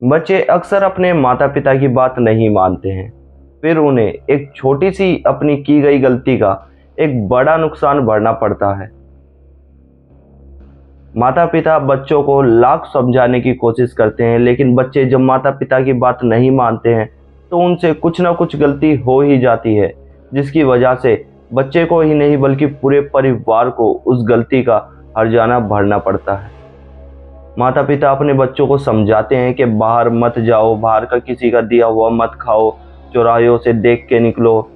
बच्चे अक्सर अपने माता पिता की बात नहीं मानते हैं। फिर उन्हें एक छोटी सी अपनी की गई गलती का एक बड़ा नुकसान भरना पड़ता है। माता पिता बच्चों को लाख समझाने की कोशिश करते हैं, लेकिन बच्चे जब माता पिता की बात नहीं मानते हैं तो उनसे कुछ ना कुछ गलती हो ही जाती है, जिसकी वजह से बच्चे को ही नहीं बल्कि पूरे परिवार को उस गलती का हर्जाना भरना पड़ता है। माता पिता अपने बच्चों को समझाते हैं कि बाहर मत जाओ, बाहर का किसी का दिया हुआ मत खाओ, चौराहों से देख के निकलो।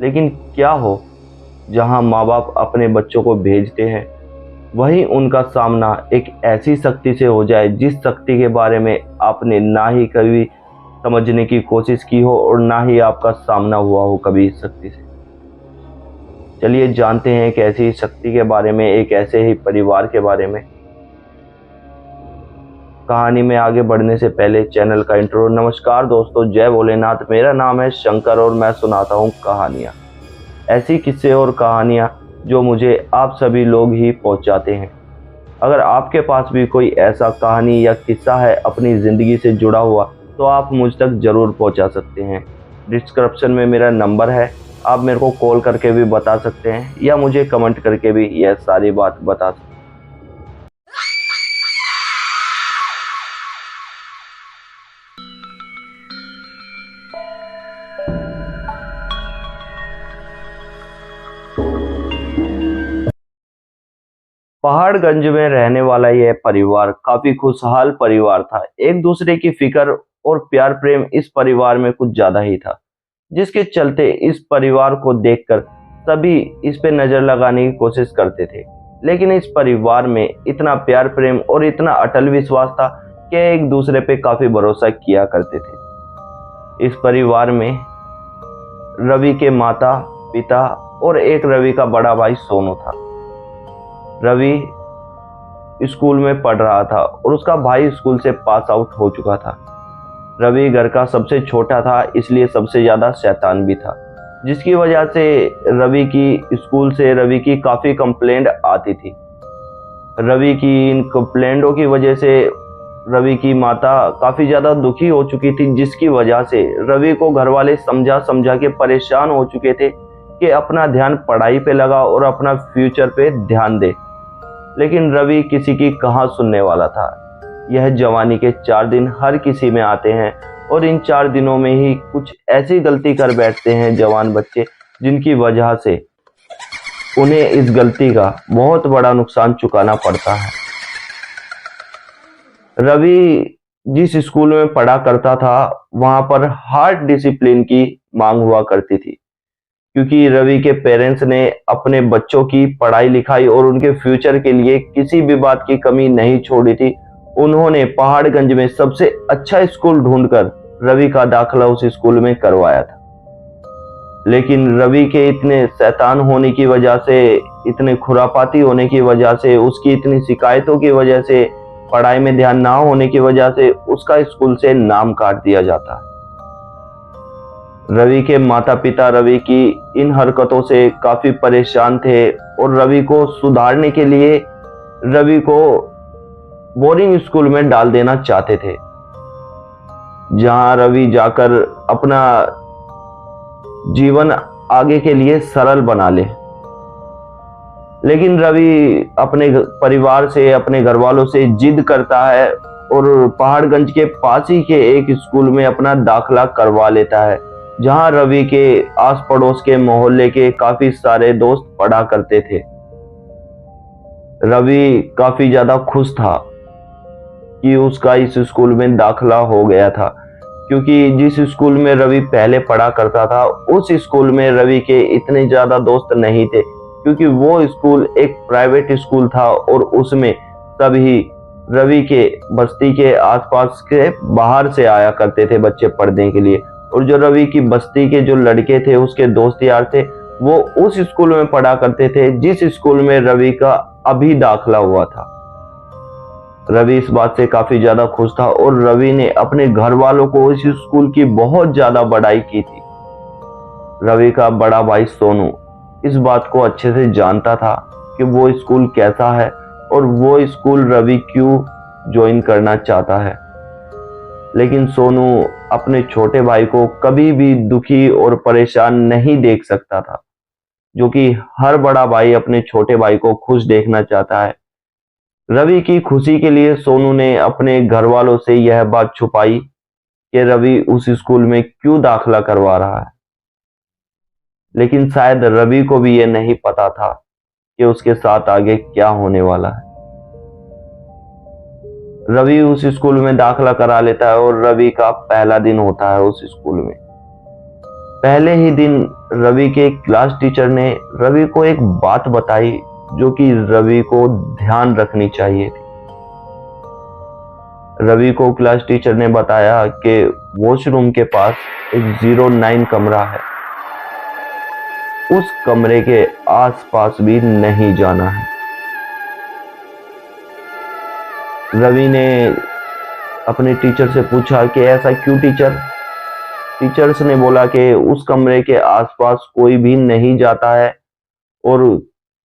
लेकिन क्या हो, जहां माँ बाप अपने बच्चों को भेजते हैं वहीं उनका सामना एक ऐसी शक्ति से हो जाए जिस शक्ति के बारे में आपने ना ही कभी समझने की कोशिश की हो और ना ही आपका सामना हुआ हो कभी इस शक्ति से। चलिए जानते हैं एक ऐसी शक्ति के बारे में, एक ऐसे ही परिवार के बारे में। कहानी में आगे बढ़ने से पहले चैनल का इंट्रो। नमस्कार दोस्तों, जय भोलेनाथ। मेरा नाम है शंकर और मैं सुनाता हूँ कहानियाँ, ऐसी किस्से और कहानियाँ जो मुझे आप सभी लोग ही पहुँचाते हैं। अगर आपके पास भी कोई ऐसा कहानी या किस्सा है अपनी ज़िंदगी से जुड़ा हुआ तो आप मुझ तक ज़रूर पहुँचा सकते हैं। डिस्क्रिप्शन में मेरा नंबर है, आप मेरे को कॉल करके भी बता सकते हैं या मुझे कमेंट करके भी यह सारी बात बता सकते हैं। पहाड़गंज में रहने वाला यह परिवार काफी खुशहाल परिवार था। एक दूसरे की फिक्र और प्यार प्रेम इस परिवार में कुछ ज्यादा ही था, जिसके चलते इस परिवार को देखकर सभी इस पे नजर लगाने की कोशिश करते थे। लेकिन इस परिवार में इतना प्यार प्रेम और इतना अटल विश्वास था कि एक दूसरे पे काफी भरोसा किया करते थे। इस परिवार में रवि के माता पिता और एक रवि का बड़ा भाई सोनू था। रवि स्कूल में पढ़ रहा था और उसका भाई स्कूल से पास आउट हो चुका था। रवि घर का सबसे छोटा था, इसलिए सबसे ज़्यादा शैतान भी था, जिसकी वजह से रवि की काफ़ी कंप्लेंट आती थी। रवि की इन कंप्लेंटों की वजह से रवि की माता काफ़ी ज़्यादा दुखी हो चुकी थी, जिसकी वजह से रवि को घर वाले समझा समझा के परेशान हो चुके थे कि अपना ध्यान पढ़ाई पे लगा और अपना फ्यूचर पे ध्यान दे। लेकिन रवि किसी की कहाँ सुनने वाला था। यह जवानी के 4 दिन हर किसी में आते हैं और इन 4 दिनों में ही कुछ ऐसी गलती कर बैठते हैं जवान बच्चे, जिनकी वजह से उन्हें इस गलती का बहुत बड़ा नुकसान चुकाना पड़ता है। रवि जिस स्कूल में पढ़ा करता था वहां पर हार्ड डिसिप्लिन की मांग हुआ करती थी, क्योंकि रवि के पेरेंट्स ने अपने बच्चों की पढ़ाई लिखाई और उनके फ्यूचर के लिए किसी भी बात की कमी नहीं छोड़ी थी। उन्होंने पहाड़गंज में सबसे अच्छा स्कूल ढूंढकर रवि का दाखिला उस स्कूल में करवाया था। लेकिन रवि के इतने शैतान होने की वजह से, इतने खुरापाती होने की वजह से, उसकी इतनी शिकायतों की वजह से, पढ़ाई में ध्यान ना होने की वजह से उसका स्कूल से नाम काट दिया जाता है। रवि के माता पिता रवि की इन हरकतों से काफी परेशान थे और रवि को सुधारने के लिए रवि को बोर्डिंग स्कूल में डाल देना चाहते थे, जहां रवि जाकर अपना जीवन आगे के लिए सरल बना ले। लेकिन रवि अपने परिवार से, अपने घर वालों से जिद करता है और पहाड़गंज के पास ही के एक स्कूल में अपना दाखिला करवा लेता है, जहां रवि के आस पड़ोस के मोहल्ले के काफी सारे दोस्त पढ़ा करते थे। रवि काफी ज्यादा खुश था कि उसका इस स्कूल में दाखिला हो गया था, क्योंकि जिस स्कूल में रवि पहले पढ़ा करता था उस स्कूल में रवि के इतने ज्यादा दोस्त नहीं थे, क्योंकि वो स्कूल एक प्राइवेट स्कूल था और उसमें सभी रवि के बस्ती के आसपास के बाहर से आया करते थे बच्चे पढ़ने के लिए। और जो रवि की बस्ती के जो लड़के थे, उसके दोस्त यार थे, वो उस स्कूल में पढ़ा करते थे जिस स्कूल में रवि का अभी दाखिला हुआ था। रवि इस बात से काफी ज्यादा खुश था और रवि ने अपने घर वालों को इस स्कूल की बहुत ज्यादा बड़ाई की थी। रवि का बड़ा भाई सोनू इस बात को अच्छे से जानता था कि वो स्कूल कैसा है और वो स्कूल रवि क्यों ज्वाइन करना चाहता है। लेकिन सोनू अपने छोटे भाई को कभी भी दुखी और परेशान नहीं देख सकता था, जो कि हर बड़ा भाई अपने छोटे भाई को खुश देखना चाहता है। रवि की खुशी के लिए सोनू ने अपने घर वालों से यह बात छुपाई कि रवि उस स्कूल में क्यों दाखिला करवा रहा है। लेकिन शायद रवि को भी यह नहीं पता था कि उसके साथ आगे क्या होने वाला है। रवि उस स्कूल में दाखिला करा लेता है और रवि का पहला दिन होता है उस स्कूल में। पहले ही दिन रवि के क्लास टीचर ने रवि को एक बात बताई जो कि रवि को ध्यान रखनी चाहिए थी। रवि को क्लास टीचर ने बताया कि वॉशरूम के पास एक 09 कमरा है, उस कमरे के आसपास भी नहीं जाना है। रवि ने अपने टीचर से पूछा कि ऐसा क्यों टीचर? टीचर्स ने बोला कि उस कमरे के आसपास कोई भी नहीं जाता है और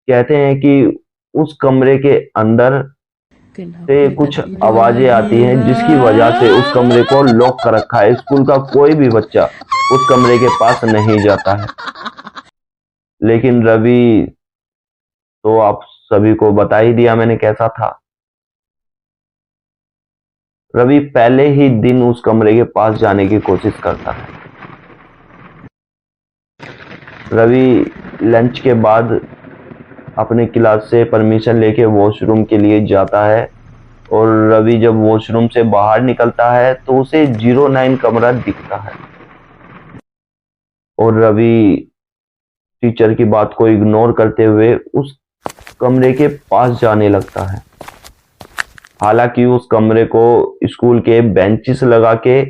कहते हैं कि उस कमरे के अंदर से कुछ आवाजें आती हैं जिसकी वजह से उस कमरे को लॉक कर रखा है। स्कूल का कोई भी बच्चा उस कमरे के पास नहीं जाता है। लेकिन रवि तो आप सभी को बता ही दिया मैंने कैसा था। रवि पहले ही दिन उस कमरे के पास जाने की कोशिश करता है। रवि लंच के बाद अपने क्लास से परमिशन लेके वॉशरूम के लिए जाता है और रवि जब वॉशरूम से बाहर निकलता है तो उसे 09 कमरा दिखता है और रवि टीचर की बात को इग्नोर करते हुए उस कमरे के पास जाने लगता है। हालांकि उस कमरे को स्कूल के बेंचेस लगा के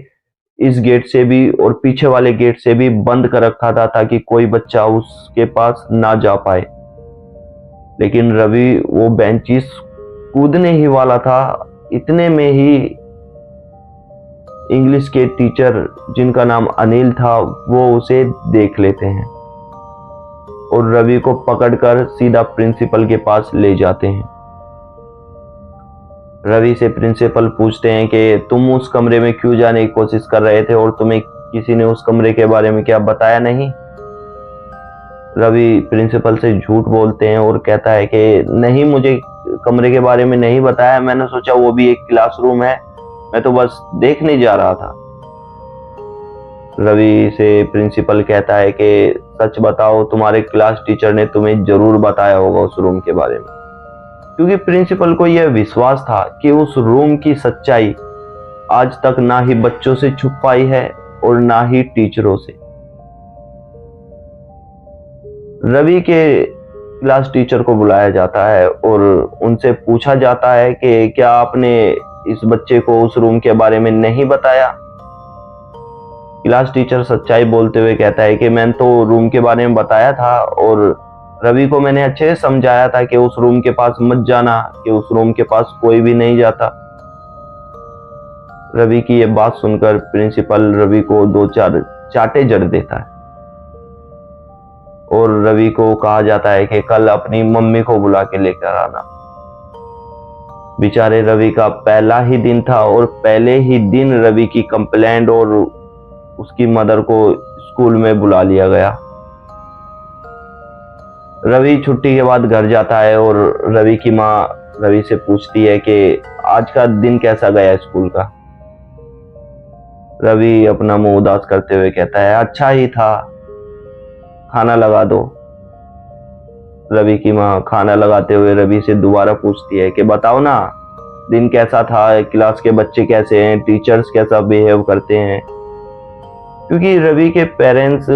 इस गेट से भी और पीछे वाले गेट से भी बंद कर रखा था ताकि कोई बच्चा उसके पास ना जा पाए। लेकिन रवि वो बेंचेस कूदने ही वाला था, इतने में ही इंग्लिश के टीचर जिनका नाम अनिल था वो उसे देख लेते हैं और रवि को पकड़कर सीधा प्रिंसिपल के पास ले जाते हैं। रवि से प्रिंसिपल पूछते हैं कि तुम उस कमरे में क्यों जाने की कोशिश कर रहे थे और तुम्हें किसी ने उस कमरे के बारे में क्या बताया नहीं? रवि प्रिंसिपल से झूठ बोलते हैं और कहता है कि नहीं, मुझे कमरे के बारे में नहीं बताया, मैंने सोचा वो भी एक क्लासरूम है, मैं तो बस देखने जा रहा था। रवि से प्रिंसिपल कहता है कि सच बताओ, तुम्हारे क्लास टीचर ने तुम्हें जरूर बताया होगा उस रूम के बारे में, क्योंकि प्रिंसिपल को यह विश्वास था कि उस रूम की सच्चाई आज तक ना ही बच्चों से छुप पाई है और ना ही टीचरों से। रवि के क्लास टीचर को बुलाया जाता है और उनसे पूछा जाता है कि क्या आपने इस बच्चे को उस रूम के बारे में नहीं बताया? क्लास टीचर सच्चाई बोलते हुए कहता है कि मैंने तो रूम के बारे में बताया था और रवि को मैंने अच्छे से समझाया था कि उस रूम के पास मत जाना, कि उस रूम के पास कोई भी नहीं जाता। रवि की ये बात सुनकर प्रिंसिपल रवि को 2-4 चाटे जड़ देता है और रवि को कहा जाता है कि कल अपनी मम्मी को बुला के लेकर आना। बेचारे रवि का पहला ही दिन था और पहले ही दिन रवि की कंप्लेंट और उसकी मदर को स्कूल में बुला लिया गया। रवि छुट्टी के बाद घर जाता है और रवि की माँ रवि से पूछती है कि आज का दिन कैसा गया स्कूल का। रवि अपना मुंह उदास करते हुए कहता है अच्छा ही था, खाना लगा दो। रवि की माँ खाना लगाते हुए रवि से दोबारा पूछती है कि बताओ ना, दिन कैसा था, क्लास के बच्चे कैसे हैं, टीचर्स कैसा बिहेव करते हैं। क्योंकि रवि के पेरेंट्स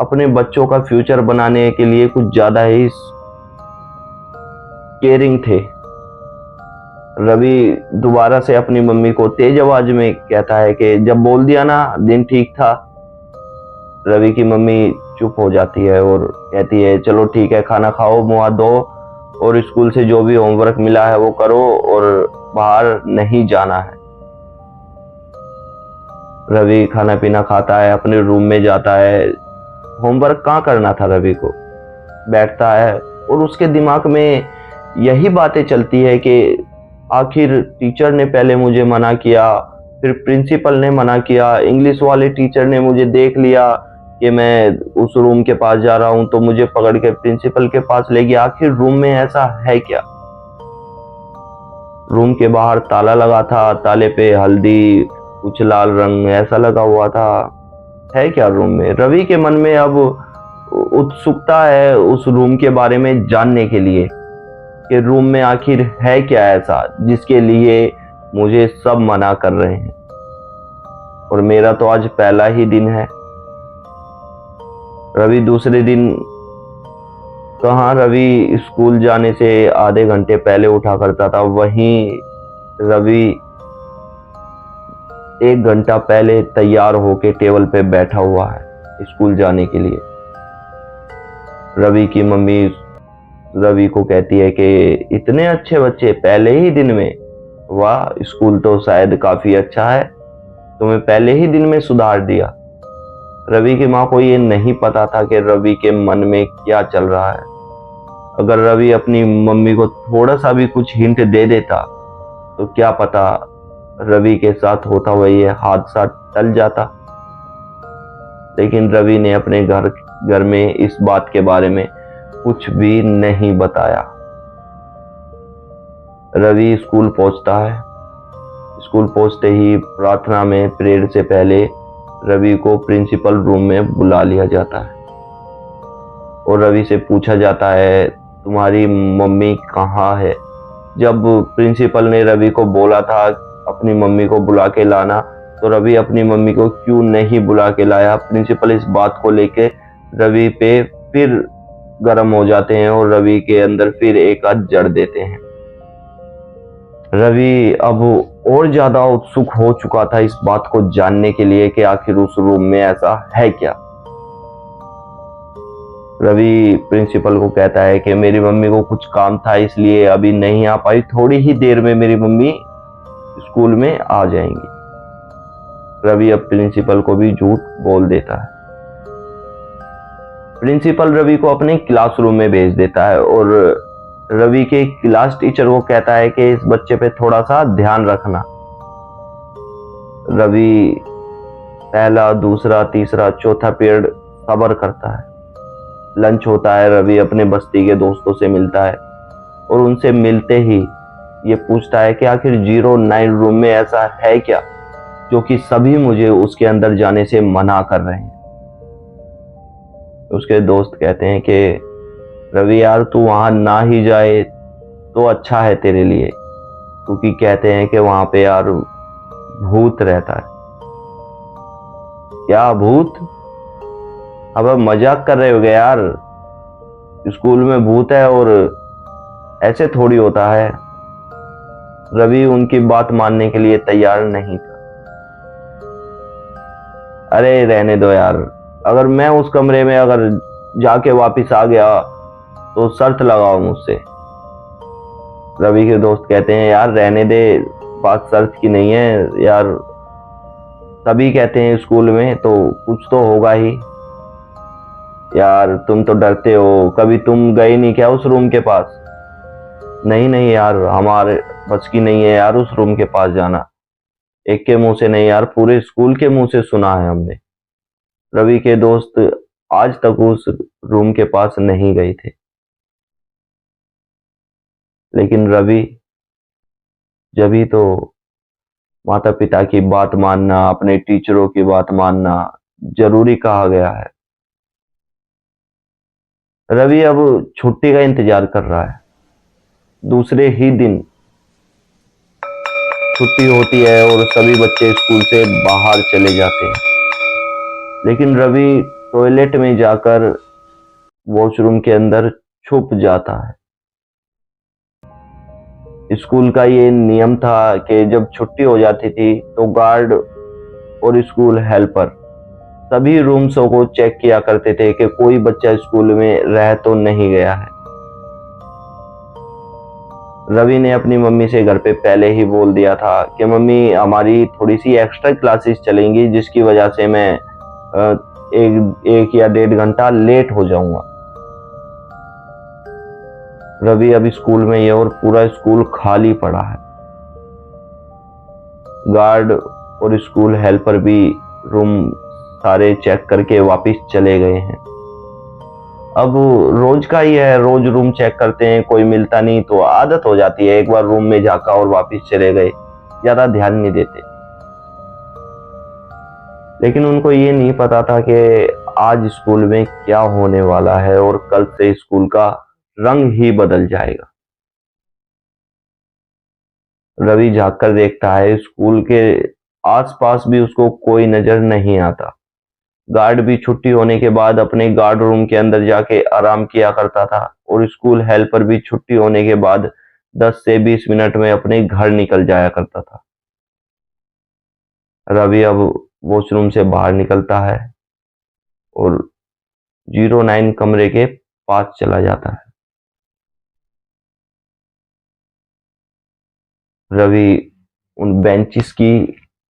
अपने बच्चों का फ्यूचर बनाने के लिए कुछ ज्यादा ही केयरिंग थे। रवि दोबारा से अपनी मम्मी को तेज आवाज में कहता है कि जब बोल दिया ना दिन ठीक था। रवि की मम्मी चुप हो जाती है और कहती है चलो ठीक है, खाना खाओ, मुंह हाथ धो और स्कूल से जो भी होमवर्क मिला है वो करो और बाहर नहीं जाना है। रवि खाना पीना खाता है, अपने रूम में जाता है। होमवर्क कहाँ करना था रवि को, बैठता है और उसके दिमाग में यही बातें चलती है कि आखिर टीचर ने पहले मुझे मना किया, फिर प्रिंसिपल ने मना किया, इंग्लिश वाले टीचर ने मुझे देख लिया कि मैं उस रूम के पास जा रहा हूं तो मुझे पकड़ के प्रिंसिपल के पास ले गया। आखिर रूम में ऐसा है क्या? रूम के बाहर ताला लगा था, ताले पे हल्दी कुछ लाल रंग ऐसा लगा हुआ था। है क्या रूम में? रवि के मन में अब उत्सुकता है उस रूम के बारे में जानने के लिए कि रूम में आखिर है क्या ऐसा जिसके लिए मुझे सब मना कर रहे हैं। और मेरा तो आज पहला ही दिन है। रवि दूसरे दिन कहाँ, रवि स्कूल जाने से आधे घंटे पहले उठा करता था, वहीं रवि 1 घंटा पहले तैयार होके टेबल पे बैठा हुआ है स्कूल जाने के लिए। रवि की मम्मी रवि को कहती है कि इतने अच्छे बच्चे पहले ही दिन में, वाह, स्कूल तो शायद काफी अच्छा है, तुम्हें पहले ही दिन में सुधार दिया। रवि की माँ को ये नहीं पता था कि रवि के मन में क्या चल रहा है। अगर रवि अपनी मम्मी को थोड़ा सा भी कुछ हिंट दे देता तो क्या पता रवि के साथ होता हुआ ये हादसा टल जाता। लेकिन रवि ने अपने घर में इस बात के बारे में कुछ भी नहीं बताया। रवि स्कूल पहुंचता है। स्कूल पहुंचते ही प्रार्थना में प्रेयर से पहले रवि को प्रिंसिपल रूम में बुला लिया जाता है और रवि से पूछा जाता है, तुम्हारी मम्मी कहाँ है? जब प्रिंसिपल ने रवि को बोला था अपनी मम्मी को बुला के लाना, तो रवि अपनी मम्मी को क्यों नहीं बुला के लाया? प्रिंसिपल इस बात को लेके रवि पे फिर गर्म हो जाते हैं और रवि के अंदर फिर एक आध जड़ देते हैं। रवि अब और ज्यादा उत्सुक हो चुका था इस बात को जानने के लिए कि आखिर उस रूम में ऐसा है क्या। रवि प्रिंसिपल को कहता है कि मेरी मम्मी को कुछ काम था इसलिए अभी नहीं आ पाई, थोड़ी ही देर में मेरी मम्मी स्कूल में आ जाएंगी। रवि अब प्रिंसिपल को भी झूठ बोल देता है। प्रिंसिपल रवि को अपने क्लासरूम में भेज देता है और रवि के क्लास टीचर को कहता है कि इस बच्चे पे थोड़ा सा ध्यान रखना। रवि पहला, दूसरा, तीसरा, चौथा पीरियड सब्र करता है। लंच होता है, रवि अपने बस्ती के दोस्तों से मिलता है और उनसे मिलते ही ये पूछता है कि आखिर 09 रूम में ऐसा है क्या जो कि सभी मुझे उसके अंदर जाने से मना कर रहे हैं। उसके दोस्त कहते हैं कि रवि यार, तू वहां ना ही जाए तो अच्छा है तेरे लिए, क्योंकि कहते हैं कि वहां पे यार भूत रहता है। क्या भूत? अब मजाक कर रहे हो गए यार, स्कूल में भूत है और ऐसे थोड़ी होता है। रवि उनकी बात मानने के लिए तैयार नहीं था। अरे रहने दो यार, अगर मैं उस कमरे में अगर जाके वापस आ गया तो शर्त लगाओ मुझसे। रवि के दोस्त कहते हैं यार रहने दे, बात शर्त की नहीं है यार, सभी कहते हैं स्कूल में तो कुछ तो होगा ही। यार तुम तो डरते हो, कभी तुम गए नहीं क्या उस रूम के पास? नहीं नहीं यार, हमारे बस की नहीं है यार उस रूम के पास जाना। एक के मुंह से नहीं यार, पूरे स्कूल के मुंह से सुना है हमने। रवि के दोस्त आज तक उस रूम के पास नहीं गए थे। लेकिन रवि, जब ही तो माता पिता की बात मानना, अपने टीचरों की बात मानना जरूरी कहा गया है। रवि अब छुट्टी का इंतजार कर रहा है। दूसरे ही दिन छुट्टी होती है और सभी बच्चे स्कूल से बाहर चले जाते हैं। लेकिन रवि टॉयलेट में जाकर वॉशरूम के अंदर छुप जाता है। स्कूल का ये नियम था कि जब छुट्टी हो जाती थी तो गार्ड और स्कूल हेल्पर सभी रूम्सों को चेक किया करते थे कि कोई बच्चा स्कूल में रह तो नहीं गया है। रवि ने अपनी मम्मी से घर पे पहले ही बोल दिया था कि मम्मी, हमारी थोड़ी सी एक्स्ट्रा क्लासेस चलेंगी जिसकी वजह से मैं एक या 1.5 घंटा लेट हो जाऊंगा। रवि अभी स्कूल में है और पूरा स्कूल खाली पड़ा है। गार्ड और स्कूल हेल्पर भी रूम सारे चेक करके वापस चले गए हैं। अब रोज का ही है, रोज रूम चेक करते हैं, कोई मिलता नहीं तो आदत हो जाती है, एक बार रूम में झांका और वापस चले गए, ज्यादा ध्यान नहीं देते। लेकिन उनको ये नहीं पता था कि आज स्कूल में क्या होने वाला है और कल से स्कूल का रंग ही बदल जाएगा। रवि झांक कर देखता है, स्कूल के आसपास भी उसको कोई नजर नहीं आता। गार्ड भी छुट्टी होने के बाद अपने गार्ड रूम के अंदर जाके आराम किया करता था और स्कूल हेल्पर भी छुट्टी होने के बाद 10 से 20 मिनट में अपने घर निकल जाया करता था। रवि अब वॉशरूम से बाहर निकलता है और 09 कमरे के पास चला जाता है। रवि उन बेंचेस की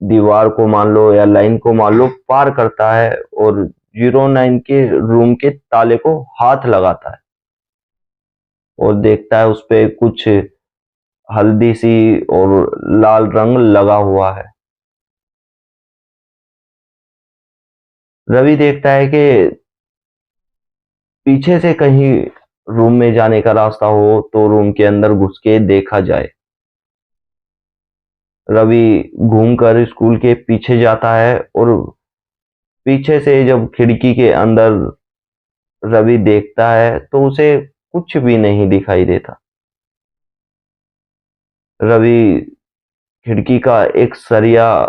दीवार को मान लो या लाइन को मान लो पार करता है और 09 के रूम के ताले को हाथ लगाता है और देखता है उस पे कुछ हल्दी सी और लाल रंग लगा हुआ है। रवि देखता है कि पीछे से कहीं रूम में जाने का रास्ता हो तो रूम के अंदर घुस के देखा जाए। रवि घूमकर स्कूल के पीछे जाता है और पीछे से जब खिड़की के अंदर रवि देखता है तो उसे कुछ भी नहीं दिखाई देता। रवि खिड़की का एक सरिया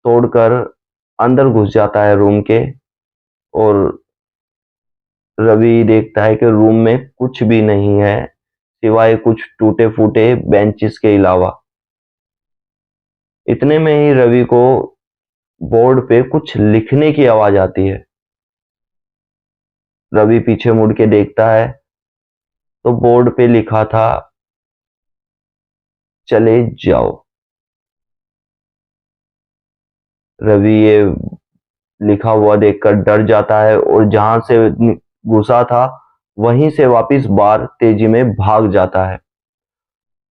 तोड़कर अंदर घुस जाता है रूम के और रवि देखता है कि रूम में कुछ भी नहीं है सिवाय कुछ टूटे फूटे बेंचेस के अलावा। इतने में ही रवि को बोर्ड पे कुछ लिखने की आवाज आती है। रवि पीछे मुड़ के देखता है तो बोर्ड पे लिखा था, चले जाओ। रवि ये लिखा हुआ देखकर डर जाता है और जहां से घुसा था वहीं से वापस बाहर तेजी में भाग जाता है।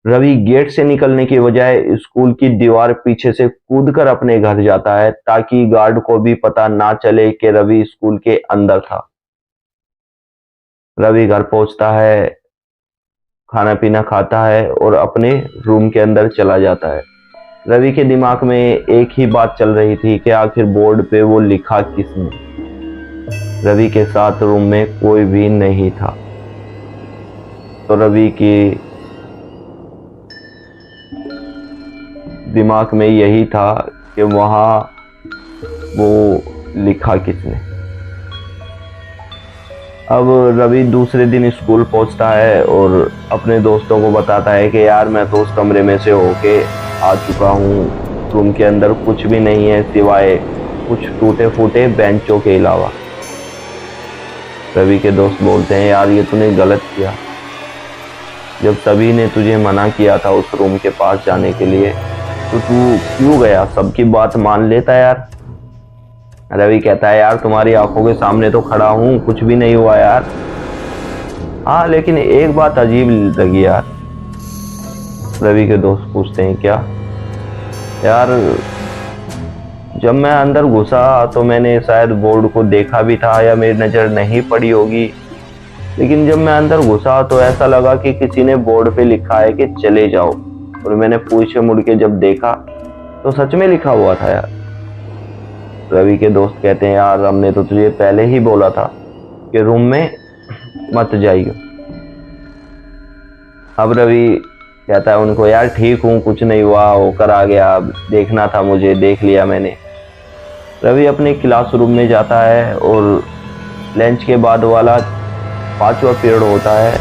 रवि गेट से निकलने की बजाय स्कूल की दीवार पीछे से कूदकर अपने घर जाता है ताकि गार्ड को भी पता ना चले कि रवि स्कूल के अंदर था। रवि घर पहुंचता है, खाना पीना खाता है और अपने रूम के अंदर चला जाता है। रवि के दिमाग में एक ही बात चल रही थी कि आखिर बोर्ड पे वो लिखा किसने। रवि के साथ रूम में कोई भी नहीं था तो रवि की दिमाग में यही था कि वहां वो लिखा किसने। अब रवि दूसरे दिन स्कूल पहुंचता है और अपने दोस्तों को बताता है कि यार मैं तो उस कमरे में से होके आ चुका हूँ, रूम के अंदर कुछ भी नहीं है सिवाय कुछ टूटे फूटे बेंचों के अलावा। रवि के दोस्त बोलते हैं यार ये तूने गलत किया, जब सभी ने तुझे मना किया था उस रूम के पास जाने के लिए तो तू क्यों गया, सबकी बात मान लेता यार। रवि कहता है यार तुम्हारी आंखों के सामने तो खड़ा हूं, कुछ भी नहीं हुआ यार। हाँ लेकिन एक बात अजीब लगी यार। रवि के दोस्त पूछते हैं क्या। यार जब मैं अंदर घुसा तो मैंने शायद बोर्ड को देखा भी था या मेरी नजर नहीं पड़ी होगी, लेकिन जब मैं अंदर घुसा तो ऐसा लगा कि किसी ने बोर्ड पे लिखा है कि चले जाओ, और मैंने पीछे मुड़ के जब देखा तो सच में लिखा हुआ था यार। रवि के दोस्त कहते हैं यार हमने तो तुझे पहले ही बोला था कि रूम में मत जाइयो। अब रवि कहता है उनको यार ठीक हूँ, कुछ नहीं हुआ, होकर आ गया, देखना था मुझे, देख लिया मैंने। रवि अपने क्लासरूम में जाता है और लंच के बाद वाला 5वां पीरियड होता है।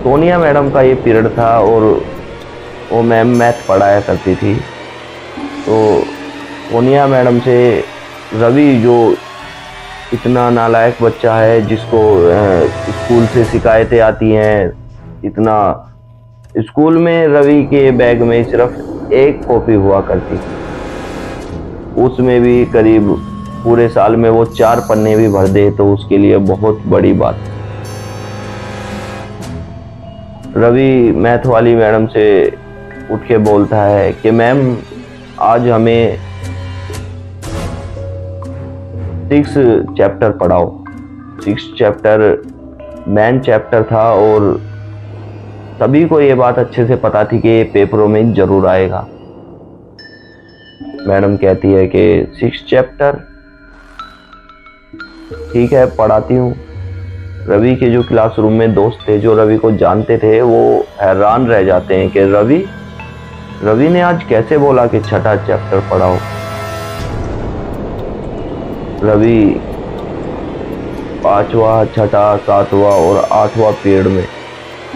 सोनिया मैडम का ये पीरियड था और वो मैम मैथ पढ़ाया करती थी। तो सोनिया मैडम से रवि जो इतना नालायक बच्चा है जिसको स्कूल से शिकायतें आती हैं, इतना स्कूल में रवि के बैग में सिर्फ एक कॉपी हुआ करती, उसमें भी करीब पूरे साल में वो 4 पन्ने भी भर दे तो उसके लिए बहुत बड़ी बात। रवि मैथ वाली मैडम से उठ के बोलता है कि मैम आज हमें 6 चैप्टर पढ़ाओ। 6 चैप्टर मेन चैप्टर था और सभी को ये बात अच्छे से पता थी कि ये पेपरों में जरूर आएगा। मैडम कहती है कि 6 चैप्टर, ठीक है पढ़ाती हूँ। रवि के जो क्लासरूम में दोस्त थे, जो रवि को जानते थे, वो हैरान रह जाते हैं कि रवि ने आज कैसे बोला कि 6ठा चैप्टर पढ़ाओ। रवि 5वां, 6ठा, 7वां और 8वां पीरियड में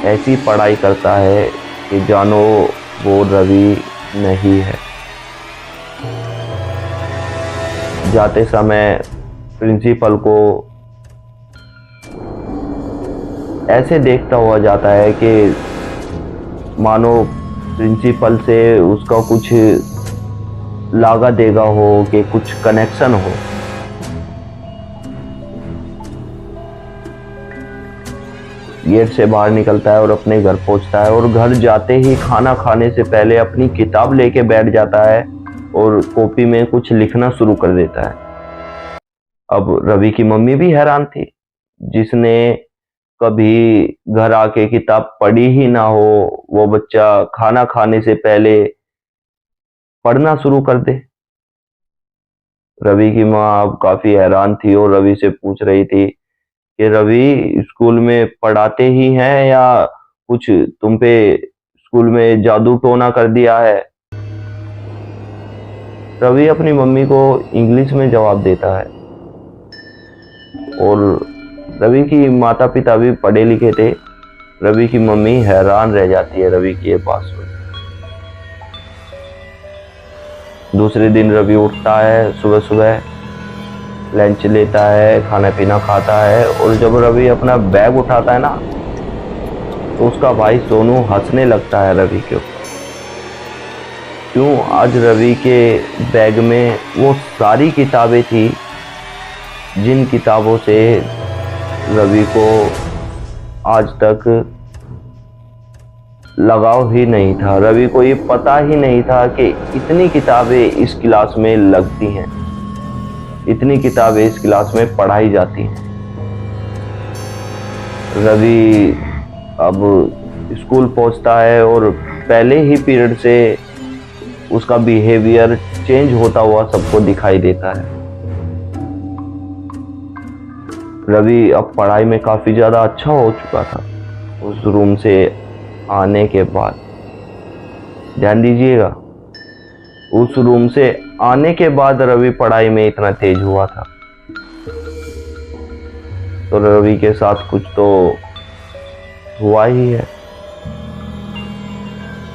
ऐसी पढ़ाई करता है कि जानो वो रवि नहीं है। जाते समय प्रिंसिपल को ऐसे देखता हुआ जाता है कि मानो प्रिंसिपल से उसका कुछ लागा देगा हो, कि कुछ कनेक्शन हो। गेट से बाहर निकलता है और अपने घर पहुंचता है, और घर जाते ही खाना खाने से पहले अपनी किताब लेके बैठ जाता है और कॉपी में कुछ लिखना शुरू कर देता है। अब रवि की मम्मी भी हैरान थी, जिसने कभी घर आके किताब पढ़ी ही ना हो, वो बच्चा खाना खाने से पहले पढ़ना शुरू कर दे। रवि की माँ अब काफी हैरान थी और रवि से पूछ रही थी कि रवि स्कूल में पढ़ाते ही हैं या कुछ तुम पे स्कूल में जादू टोना कर दिया है। रवि अपनी मम्मी को इंग्लिश में जवाब देता है, और रवि की माता पिता भी पढ़े लिखे थे। रवि की मम्मी हैरान रह जाती है रवि की ये बात सुन। दूसरे दिन रवि उठता है सुबह सुबह, लंच लेता है, खाना पीना खाता है, और जब रवि अपना बैग उठाता है ना, तो उसका भाई सोनू हंसने लगता है रवि के ऊपर। क्यों? आज रवि के बैग में वो सारी किताबें थी जिन किताबों से रवि को आज तक लगाव ही नहीं था। रवि को ये पता ही नहीं था कि इतनी किताबें इस क्लास में लगती हैं, इतनी किताबें इस क्लास में पढ़ाई जाती हैं। रवि अब स्कूल पहुंचता है और पहले ही पीरियड से उसका बिहेवियर चेंज होता हुआ सबको दिखाई देता है। रवि अब पढ़ाई में काफी ज्यादा अच्छा हो चुका था। उस रूम से आने के बाद, ध्यान दीजिएगा, उस रूम से आने के बाद रवि पढ़ाई में इतना तेज हुआ था। तो रवि के साथ कुछ तो हुआ ही है।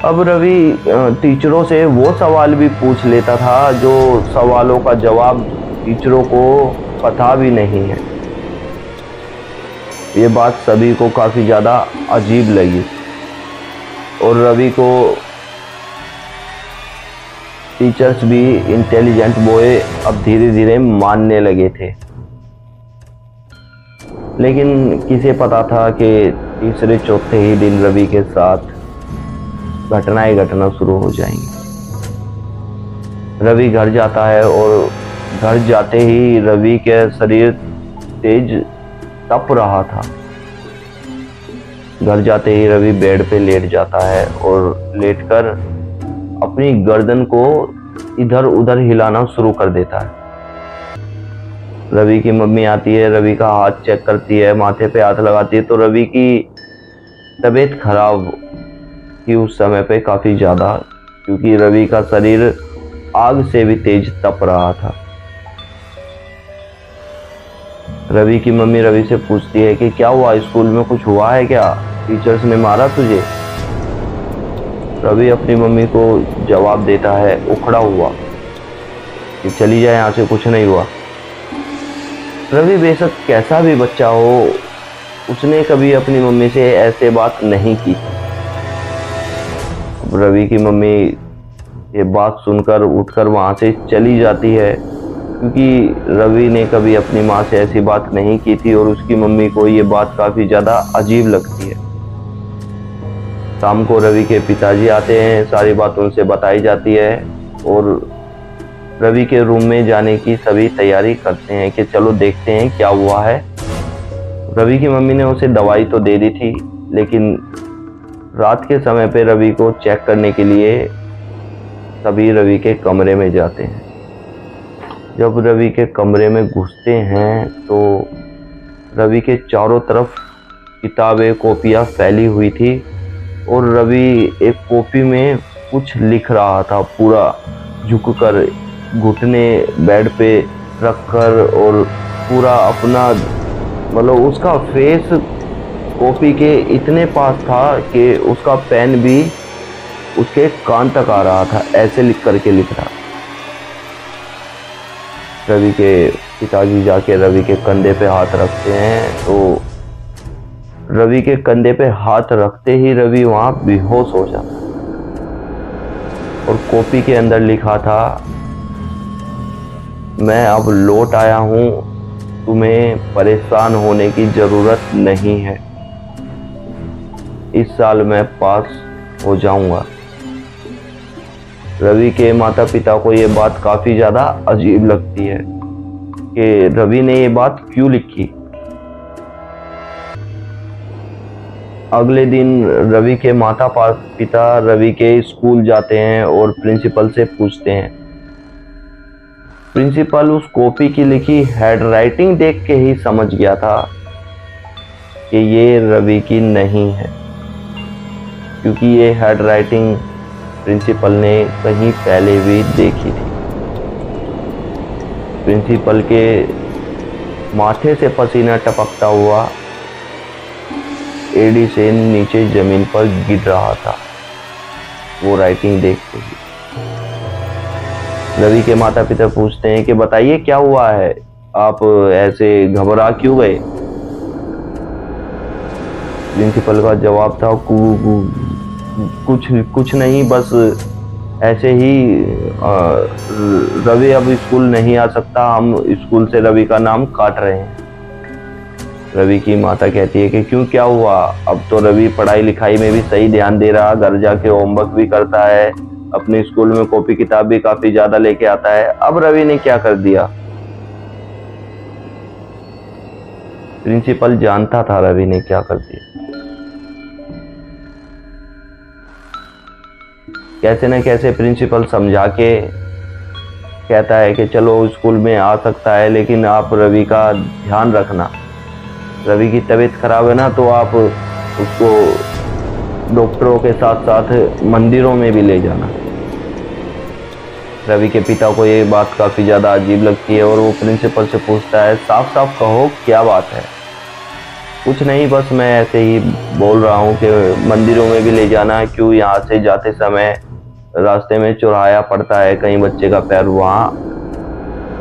अब रवि टीचरों से वो सवाल भी पूछ लेता था जो सवालों का जवाब टीचरों को पता भी नहीं है। ये बात सभी को काफी ज्यादा अजीब लगी, और रवि को टीचर्स भी इंटेलिजेंट बॉय अब धीरे धीरे मानने लगे थे। लेकिन किसे पता था कि तीसरे चौथे ही दिन रवि के साथ घटनाएं घटना शुरू हो जाएंगी। रवि घर जाता है और घर जाते ही रवि के शरीर तेज तप रहा था। घर जाते ही रवि बेड पे लेट जाता है और लेटकर अपनी गर्दन को इधर उधर हिलाना शुरू कर देता है। रवि की मम्मी आती है, रवि का हाथ चेक करती है, माथे पे हाथ लगाती है, तो रवि की तबीयत खराब थी उस समय पे काफी ज्यादा, क्योंकि रवि का शरीर आग से भी तेज तप रहा था। रवि की मम्मी रवि से पूछती है कि क्या हुआ, स्कूल में कुछ हुआ है क्या, टीचर्स ने मारा तुझे? रवि अपनी मम्मी को जवाब देता है उखड़ा हुआ कि चली जाए यहाँ से, कुछ नहीं हुआ। रवि बेशक कैसा भी बच्चा हो, उसने कभी अपनी मम्मी से ऐसे बात नहीं की। रवि की मम्मी ये बात सुनकर उठकर वहां से चली जाती है, क्योंकि रवि ने कभी अपनी माँ से ऐसी बात नहीं की थी और उसकी मम्मी को ये बात काफी ज्यादा अजीब लगती है। शाम को रवि के पिताजी आते हैं, सारी बात उनसे बताई जाती है और रवि के रूम में जाने की सभी तैयारी करते हैं कि चलो देखते हैं क्या हुआ है। रवि की मम्मी ने उसे दवाई तो दे दी थी, लेकिन रात के समय पे रवि को चेक करने के लिए सभी रवि के कमरे में जाते हैं। जब रवि के कमरे में घुसते हैं तो रवि के चारों तरफ किताबें कॉपियाँ फैली हुई थी और रवि एक कॉपी में कुछ लिख रहा था, पूरा झुककर, घुटने बेड पे रखकर, और पूरा अपना मतलब उसका फेस कॉपी के इतने पास था कि उसका पेन भी उसके कान तक आ रहा था, ऐसे लिख करके लिख रहा। रवि के पिताजी जाके रवि के कंधे पे हाथ रखते हैं, तो रवि के कंधे पे हाथ रखते ही रवि वहां बेहोश हो जाता और कॉपी के अंदर लिखा था, मैं अब लौट आया हूं, तुम्हें परेशान होने की जरूरत नहीं है, इस साल मैं पास हो जाऊंगा। रवि के माता पिता को ये बात काफी ज्यादा अजीब लगती है कि रवि ने ये बात क्यों लिखी। अगले दिन रवि के माता पिता रवि के स्कूल जाते हैं और प्रिंसिपल से पूछते हैं। प्रिंसिपल उस कॉपी की लिखी हैंडराइटिंग देख के ही समझ गया था कि ये रवि की नहीं है, क्योंकि ये हैंडराइटिंग प्रिंसिपल ने कहीं पहले भी देखी थी। प्रिंसिपल के माथे से पसीना टपकता हुआ एड़ी से नीचे जमीन पर गिर रहा था वो राइटिंग देखते ही। रवि के माता पिता पूछते हैं कि बताइए क्या हुआ है, आप ऐसे घबरा क्यों गए। प्रिंसिपल का जवाब था, कुछ नहीं, बस ऐसे ही रवि अब स्कूल नहीं आ सकता, हम स्कूल से रवि का नाम काट रहे हैं। रवि की माता कहती है कि क्यों, क्या हुआ। अब तो रवि पढ़ाई लिखाई में भी सही ध्यान दे रहा, घर जाके होमवर्क भी करता है, अपने स्कूल में कॉपी किताब भी काफी ज्यादा लेके आता है, अब रवि ने क्या कर दिया। प्रिंसिपल जानता था रवि ने क्या कर दिया। कैसे न कैसे प्रिंसिपल समझा के कहता है कि चलो स्कूल में आ सकता है, लेकिन आप रवि का ध्यान रखना, रवि की तबीयत खराब है ना, तो आप उसको डॉक्टरों के साथ साथ मंदिरों में भी ले जाना। रवि के पिता को ये बात काफ़ी ज़्यादा अजीब लगती है और वो प्रिंसिपल से पूछता है, साफ साफ कहो क्या बात है। कुछ नहीं, बस मैं ऐसे ही बोल रहा हूँ कि मंदिरों में भी ले जाना, क्यों यहाँ से जाते समय रास्ते में चौराहा पड़ता है, कहीं बच्चे का पैर वहाँ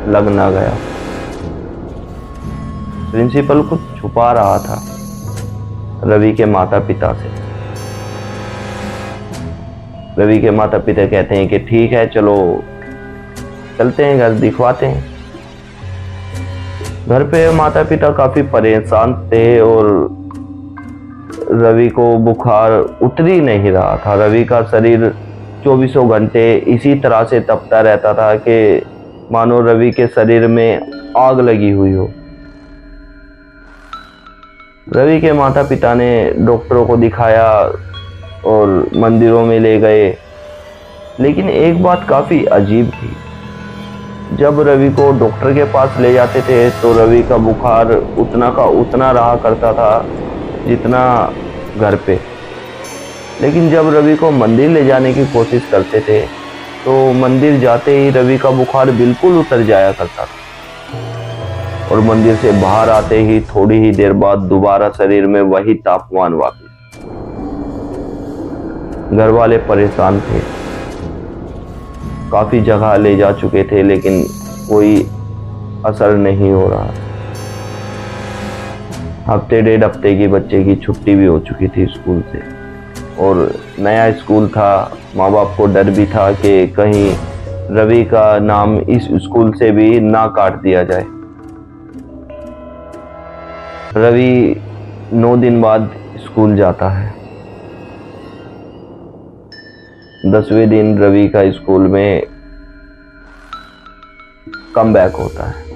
लग ना गया। प्रिंसिपल कुछ छुपा रहा था रवि के माता पिता से। रवि के माता पिता कहते हैं कि ठीक है, चलो चलते हैं, घर दिखवाते हैं। घर पे माता पिता काफी परेशान थे और रवि को बुखार उतर ही नहीं रहा था। रवि का शरीर 24 घंटे इसी तरह से तपता रहता था कि मानो रवि के शरीर में आग लगी हुई हो। रवि के माता पिता ने डॉक्टरों को दिखाया और मंदिरों में ले गए, लेकिन एक बात काफ़ी अजीब थी। जब रवि को डॉक्टर के पास ले जाते थे तो रवि का बुखार उतना का उतना रहा करता था जितना घर पे, लेकिन जब रवि को मंदिर ले जाने की कोशिश करते थे तो मंदिर जाते ही रवि का बुखार बिल्कुल उतर जाया करता था और मंदिर से बाहर आते ही थोड़ी ही देर बाद दोबारा शरीर में वही तापमान वापस। घर वाले परेशान थे, काफी जगह ले जा चुके थे, लेकिन कोई असर नहीं हो रहा। हफ्ते डेढ़ हफ्ते की बच्चे की छुट्टी भी हो चुकी थी स्कूल से और नया स्कूल था। माँ बाप को डर भी था कि कहीं रवि का नाम इस स्कूल से भी ना काट दिया जाए। रवि 9 दिन बाद स्कूल जाता है। 10वें दिन रवि का स्कूल में कमबैक होता है।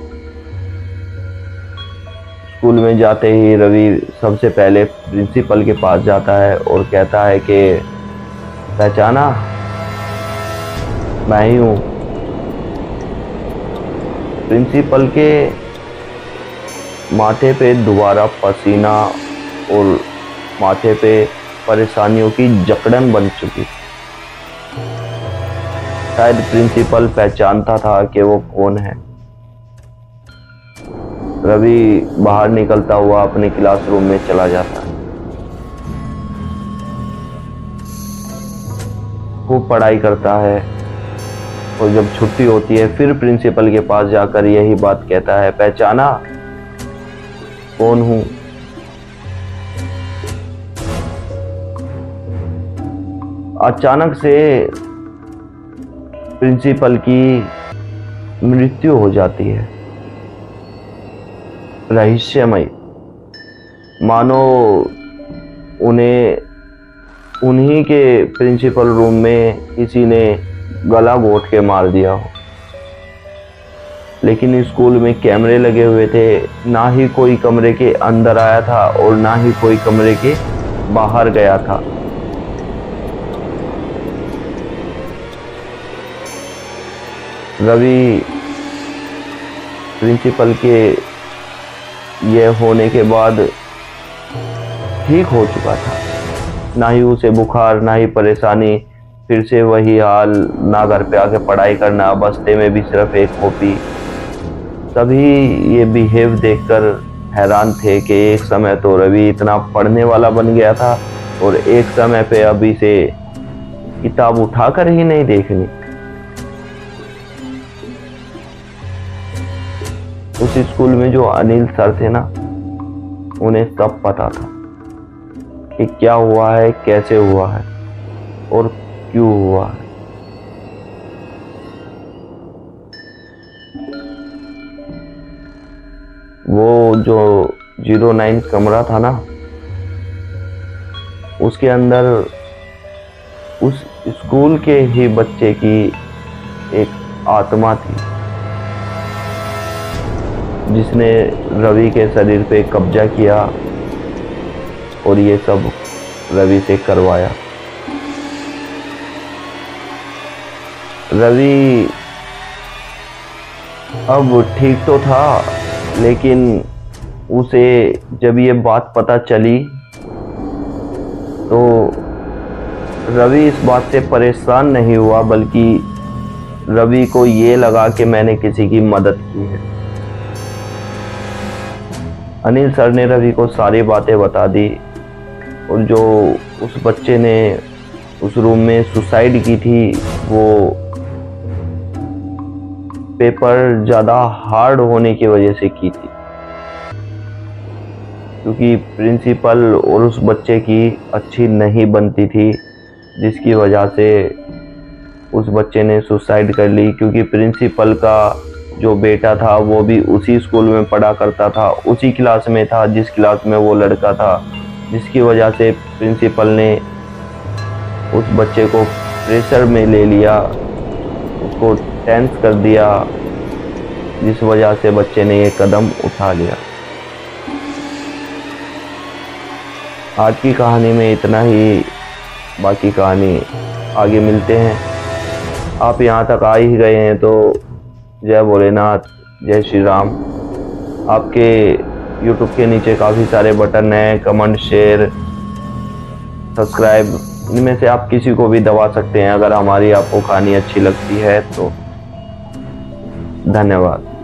स्कूल में जाते ही रवि सबसे पहले प्रिंसिपल के पास जाता है और कहता है कि पहचाना, मैं ही हूँ। प्रिंसिपल के माथे पे दोबारा पसीना और माथे पे परेशानियों की जकड़न बन चुकी थी। शायद प्रिंसिपल पहचानता था कि वो कौन है। रवि बाहर निकलता हुआ अपने क्लासरूम में चला जाता है। खूब पढ़ाई करता है और जब छुट्टी होती है फिर प्रिंसिपल के पास जाकर यही बात कहता है, पहचाना, कौन हूं। अचानक से प्रिंसिपल की मृत्यु हो जाती है, रहस्यमय, मानो उन्हीं के प्रिंसिपल रूम में किसी ने गला घोंट के मार दिया हो। लेकिन स्कूल में कैमरे लगे हुए थे, ना ही कोई कमरे के अंदर आया था और ना ही कोई कमरे के बाहर गया था। रवि प्रिंसिपल के ये होने के बाद ठीक हो चुका था। ना ही उसे बुखार, ना ही परेशानी, फिर से वही हाल, ना घर पे आके पढ़ाई करना, बस्ते में भी सिर्फ एक कॉपी। सभी ये बिहेव देखकर हैरान थे कि एक समय तो रवि इतना पढ़ने वाला बन गया था और एक समय पे अभी से किताब उठाकर ही नहीं देखनी। उस स्कूल में जो अनिल सर थे ना, उन्हें सब पता था कि क्या हुआ है, कैसे हुआ है और क्यों हुआ है। वो जो 09 कमरा था ना, उसके अंदर उस स्कूल के ही बच्चे की एक आत्मा थी जिसने रवि के शरीर पे कब्जा किया और ये सब रवि से करवाया। रवि अब ठीक तो था, लेकिन उसे जब ये बात पता चली तो रवि इस बात से परेशान नहीं हुआ, बल्कि रवि को ये लगा कि मैंने किसी की मदद की है। अनिल सर ने रवि को सारी बातें बता दी और जो उस बच्चे ने उस रूम में सुसाइड की थी, वो पेपर ज़्यादा हार्ड होने की वजह से की थी, क्योंकि प्रिंसिपल और उस बच्चे की अच्छी नहीं बनती थी, जिसकी वजह से उस बच्चे ने सुसाइड कर ली। क्योंकि प्रिंसिपल का जो बेटा था वो भी उसी स्कूल में पढ़ा करता था, उसी क्लास में था जिस क्लास में वो लड़का था, जिसकी वजह से प्रिंसिपल ने उस बच्चे को प्रेशर में ले लिया, उसको टेंस कर दिया, जिस वजह से बच्चे ने ये कदम उठा लिया। आज की कहानी में इतना ही, बाकी कहानी आगे मिलते हैं। आप यहाँ तक आ ही गए हैं तो जय भोलेनाथ, जय श्री राम। आपके YouTube के नीचे काफ़ी सारे बटन हैं, कमेंट, शेयर, सब्सक्राइब, इनमें से आप किसी को भी दबा सकते हैं अगर हमारी आपको कहानी अच्छी लगती है तो। धन्यवाद।